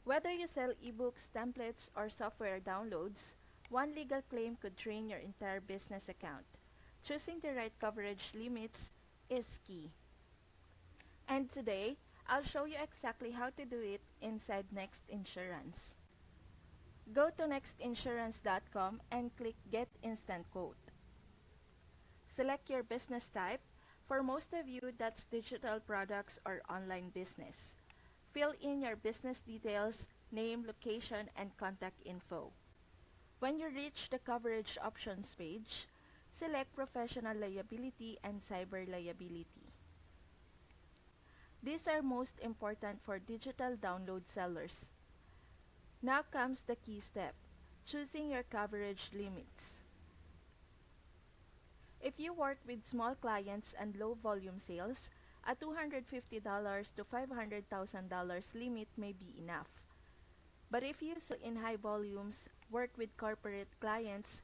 Whether you sell ebooks, templates, or software downloads, one legal claim could drain your entire business account. Choosing the right coverage limits is key. And today, I'll show you exactly how to do it inside Next Insurance. Go to nextinsurance.com and click Get Instant Quote. Select your business type. For most of you, that's digital products or online business. Fill in your business details, name, location, and contact info. When you reach the coverage options page, select professional liability and cyber liability. These are most important for digital download sellers. Now comes the key step, choosing your coverage limits. If you work with small clients and low volume sales, a $250 to $500,000 limit may be enough. But if you sell in high volumes, work with corporate clients,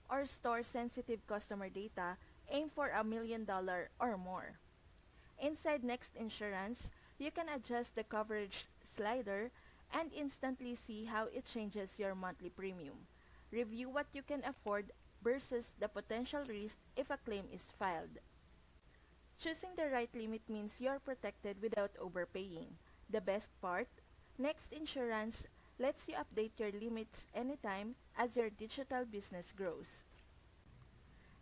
or store sensitive customer data, aim for $1 million or more. Inside Next Insurance, you can adjust the coverage slider and instantly see how it changes your monthly premium. Review what you can afford versus the potential risk if a claim is filed. Choosing the right limit means you're protected without overpaying. The best part, Next Insurance lets you update your limits anytime as your digital business grows.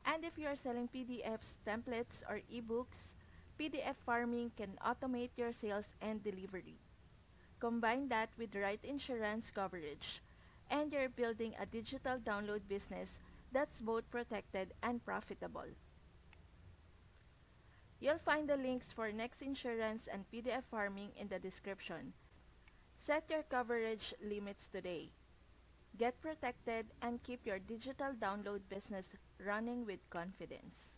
And if you are selling PDFs, templates, or ebooks, PDF farming can automate your sales and delivery. Combine that with the right insurance coverage, and you're building a digital download business that's both protected and profitable. You'll find the links for Next Insurance and PDF farming in the description. Set your coverage limits today. Get protected and keep your digital download business running with confidence.